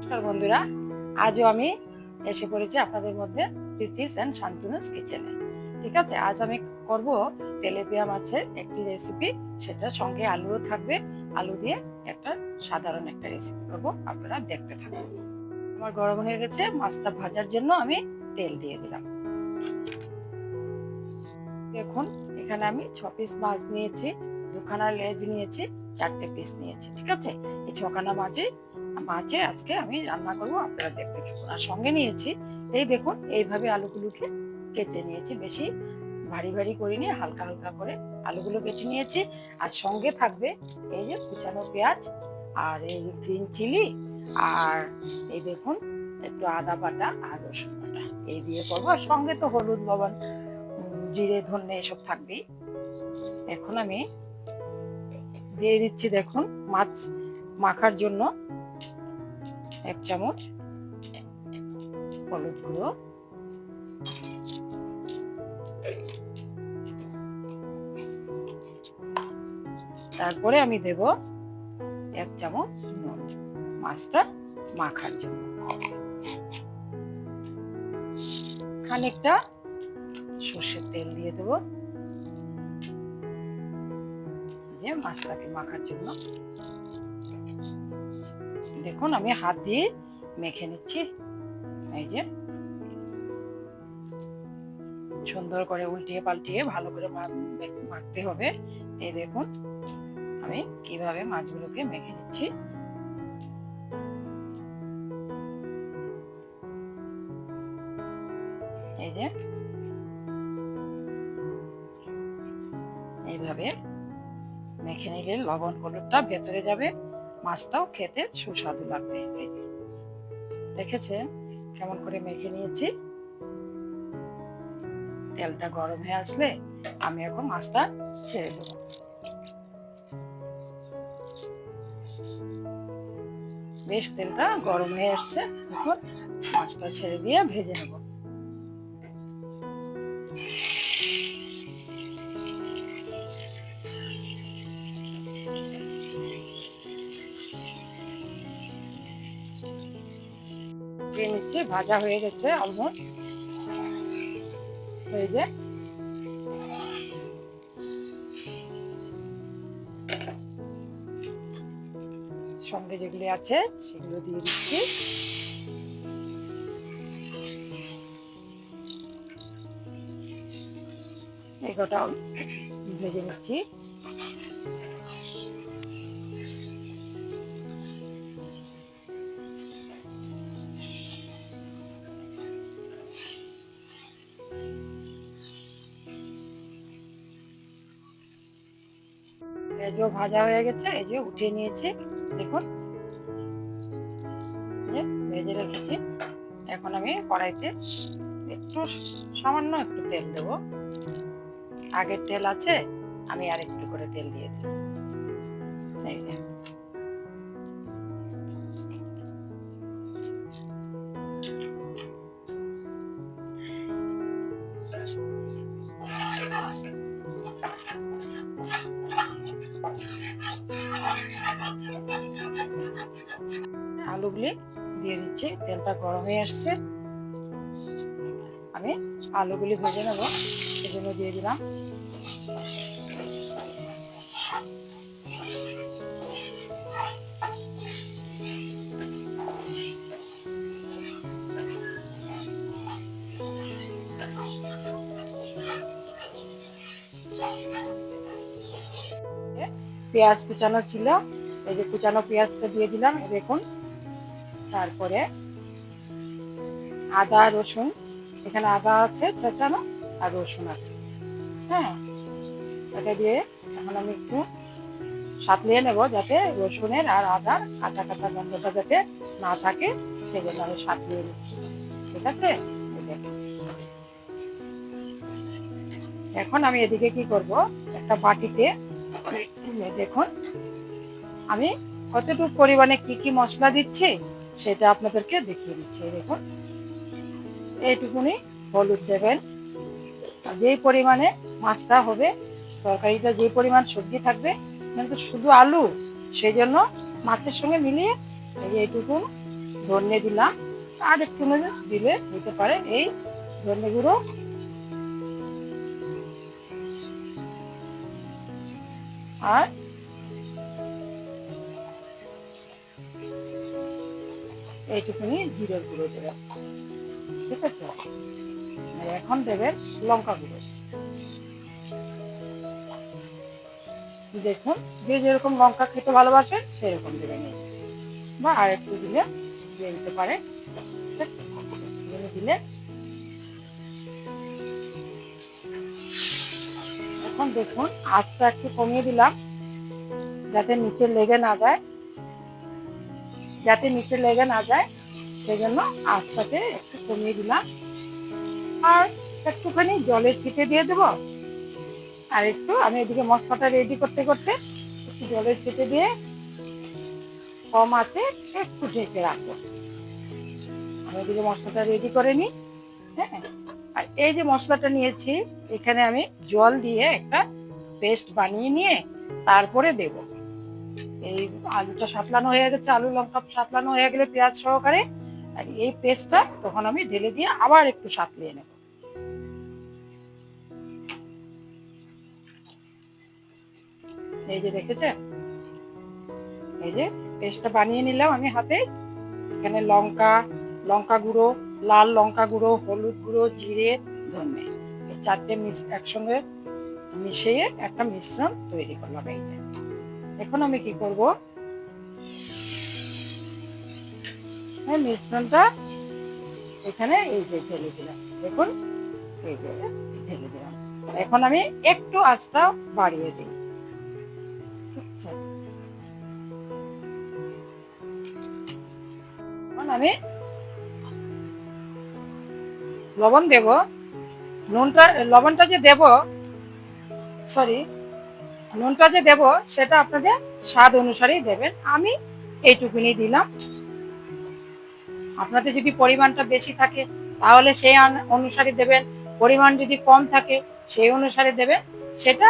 নমস্কার বন্ধুরা, আজও আমি এসে পড়েছি আপনাদের মধ্যে প্রীতিস অ্যান্ড শান্তনুস কিচেনে। ঠিক আছে, আজ আমি করব তেলাপিয়া মাছের একটি রেসিপি, সেটার সঙ্গে আলুও থাকবে। আলু দিয়ে একটা সাধারণ একটা রেসিপি করব, আপনারা দেখতে থাকুন। আমার গরম হয়ে গেছে, মাছটা ভাজার জন্য আমি তেল দিয়ে দিলাম। দেখুন, এখানে আমি 6 পিস মাছ নিয়েছি, 2খানা লেজ নিয়েছি, 4টে পিস নিয়েছি। ঠিক আছে, এই 6খানা মাছে আজকে আমি রান্না করব, আপনারা দেখতে থাকুন। আর সঙ্গে নিয়েছি, এই দেখুন, এইভাবে আলুগুলোকে কেটে নিয়েছি, বেশি ভারী ভারী করিনি, হালকা হালকা করে আলুগুলো কেটে নিয়েছি। আর সঙ্গে থাকবে এই যে কুচানো পেঁয়াজ, আর এই গ্রিন চিলি, আর এই দেখুন একটু আদা বাটা আর রসুন বাটা, এই দিয়ে করবো। আর সঙ্গে তো হলুদ, লবণ, জিরে, ধনে এসব থাকবেই। এখন আমি দিয়ে দিচ্ছি, দেখুন, মাছ মাখার জন্য 1 চামচ হলুদ গুঁড়ো, তারপরে আমি দেব 1 চামচ নুন মাছটা মাখার জন্য। খানিকটা সর্ষের তেল দিয়ে দেব যে মাছটাকে মাখার জন্য। দেখুন, আমি হাত দিয়ে মেখে নিচ্ছি। এই যে সুন্দর করে উল্টিয়ে পাল্টিয়ে ভালো করে মাখতে হবে। এই দেখুন আমি কিভাবে মাছগুলোকে মেখে নিচ্ছি। এই যে এইভাবে মেখে নিলে লবণ হলুদটা ভেতরে যাবে, মাছটাও খেতে সুস্বাদু লাগবে। এই যে দেখেছেন কেমন করে মেখে নিয়েছি। তেলটা গরম হয়ে আসলে আমি এখন মাছটা ছেড়ে দেবো। বেশ তেলটা গরম হয়ে আসছে, এখন মাছটা ছেড়ে দিয়ে ভেজে নেব। নিচ্ছে, ভাজা হয়ে গেছে অলমোস্ট। এই যে সঙ্গে যেগুলি আছে সেগুলো দিয়ে দিচ্ছি। এগুলোটাও ভেজে নিচ্ছি। এই যে ভাজা হয়ে গেছে, এই যে উঠিয়ে নিয়েছি। দেখুন ভেজে রেখেছি। এখন আমি কড়াইতে একটু সামান্য একটু তেল দেব। আগের তেল আছে, আমি আর একটু করে তেল দিয়ে দিই। এই যে আলুগুলি দিয়ে দিচ্ছি। তেলটা গরম হয়ে আসছে, আমি আলুগুলি ভেজে নেব, সেজন্য দিয়ে দিলাম। পেঁয়াজ কুচানো ছিল, এই যে কুচানো পেঁয়াজটা দিয়ে দিলাম। দেখুন, তারপরে আদা রসুন, এখানে আদা আছে ছেঁচানো আর রসুন আছে। হ্যাঁ, এটা দিয়ে এখন আমি একটু সাঁতলিয়ে নেব, যাতে রসুনের আর আদার কাঁচা কাঁচা গন্ধটা যাতে না থাকে, সেজন্য আমি সাঁতলিয়ে নিচ্ছি। ঠিক আছে, এখন আমি এদিকে কি করব, একটা বাটিতে দেখুন আমি কতটুকু পরিমাণে কি কি মশলা দিচ্ছি সেটা আপনাদেরকে দেখিয়ে দিচ্ছি। দেখুন, এইটুকুনি হলুদ দেবেন। যেই পরিমাণে মাছটা হবে, তরকারিটা যে পরিমাণ সবজি থাকবে, কিন্তু শুধু আলু, সেই জন্য মাছের সঙ্গে মিলিয়ে এই যে এইটুকু ধনে দিলাম, আর একটু দিলে দিতে পারে এই ধনে গুঁড়ো, আর এইটুকুনি জিরের গুঁড়ো দেবেন। ঠিক আছে, এখন দেবেন লঙ্কা গুঁড়ো। দেখুন, যে যেরকম লঙ্কা খেতে ভালোবাসে সেরকম দেবেন, বা আর একটু দিলে দিয়ে দিতে পারে। দিলে এখন দেখুন আঁচটা একটু কমিয়ে দিলাম, যাতে নিচে লেগে না যায়, সেই জন্য আঁচটাকে একটু কমিয়ে দিলাম। আর একটুখানি জলের ছিটে দিয়ে দেবো, আর একটু আমি এদিকে মশলাটা রেডি করতে করতে একটু জলের ছিটে দিয়ে কম আছে একটু ঢেকে রাখবো। আমি এদিকে মশলাটা রেডি করে নিই। হ্যাঁ, আর এই যে মশলাটা নিয়েছি, এখানে আমি জল দিয়ে একটা পেস্ট বানিয়ে নিয়ে তারপরে দেব। এই আলুটা সাতলানো হয়ে গেছে, আলু লঙ্কা সাতলানো হয়ে গেলে পেঁয়াজ সহকারে, আর এই পেস্টটা তখন আমি ঢেলে দিয়ে আবার একটু সাতলিয়ে নেব। এই যে দেখেছেন, এই যে পেস্টটা বানিয়ে নিলাম আমি হাতে। এখানে লঙ্কা গুঁড়ো, লাল লঙ্কা গুঁড়ো, হলুদ গুঁড়ো, জিরে, ধনে, এই চারটে একসঙ্গে মিশিয়ে একটা মিশ্রণ তৈরি করলাম। এই যে এখন আমি কি করব, মিশ্রণটা এখানে এই যে ঢেলে দিলাম। দেখুন, এই যে ঢেলে দিলাম। এখন আমি একটু আঁচটা বাড়িয়ে দিই। এখন আমি লবণ দেব। লবণটা যে দেব, নুনটা যে দেব সেটা আপনাদের স্বাদ অনুসারেই দেবেন। আমি এইটুকুনি দিলাম। আপনাদের যদি পরিমাণটা বেশি থাকে তাহলে সেই অনুসারে দেবেন, পরিমাণ যদি কম থাকে সেই অনুসারে দেবেন, সেটা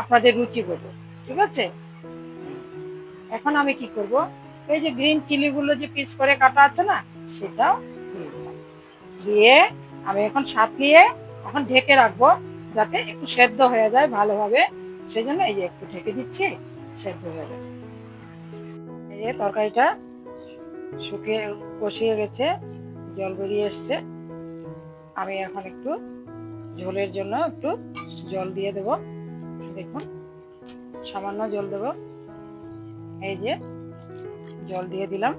আপনাদের রুচিগত। ঠিক আছে, এখন আমি কি করব, এই যে গ্রিন চিলিগুলো যে পিস করে কাটা আছে না, সেটাও দিয়ে আমি এখন সাতলিয়ে এখন ঢেকে রাখবো, যাতে একটু সেদ্ধ হয়ে যায় ভালোভাবে। সেই জন্য এই যে একটু ঢেকে দিচ্ছি, সেদ্ধ হয়ে যাবে। এই যে তরকারিটা শুকিয়ে কষিয়ে গেছে, জল বেরিয়ে এসছে। আমি এখন একটু ঝোলের জন্য একটু জল দিয়ে দেব। দেখুন, সামান্য জল দেব। এই যে জল দিয়ে দিলাম।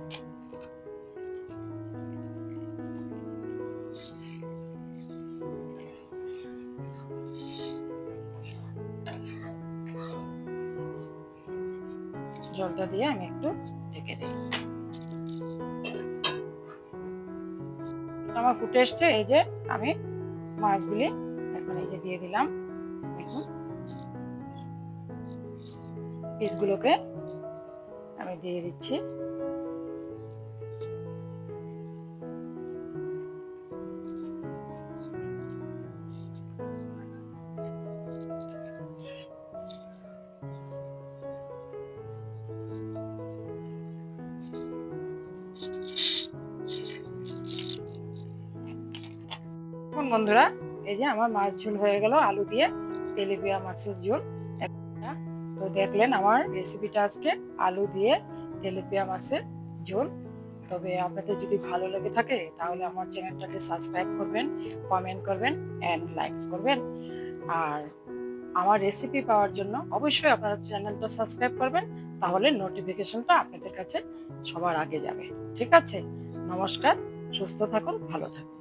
জলটা দিয়ে আমি একটু ঢেকে দিই। আমার ফুটে এসছে। এই যে আমি মাছগুলি এখন এই যে দিয়ে দিলাম। দেখুন, পিসগুলোকে আমি দিয়ে দিচ্ছি। বন্ধুরা, এই যে আমার মাছ ঝোল হয়ে গেল, আলু দিয়ে তেলাপিয়া মাছের ঝোল। তো দেখলেন আমার রেসিপিটা আজকে আলু দিয়ে তেলাপিয়া মাছের ঝোল। তবে আপনাদের যদি ভালো লেগে থাকে তাহলে আমার চ্যানেলটাকে সাবস্ক্রাইব করবেন, কমেন্ট করবেন এন্ড লাইক করবেন। আর আমার রেসিপি পাওয়ার জন্য অবশ্যই আপনারা চ্যানেলটা সাবস্ক্রাইব করবেন, তাহলে নোটিফিকেশনটা আপনাদের কাছে সবার আগে যাবে। ঠিক আছে, নমস্কার, সুস্থ থাকুন, ভালো থাকুন।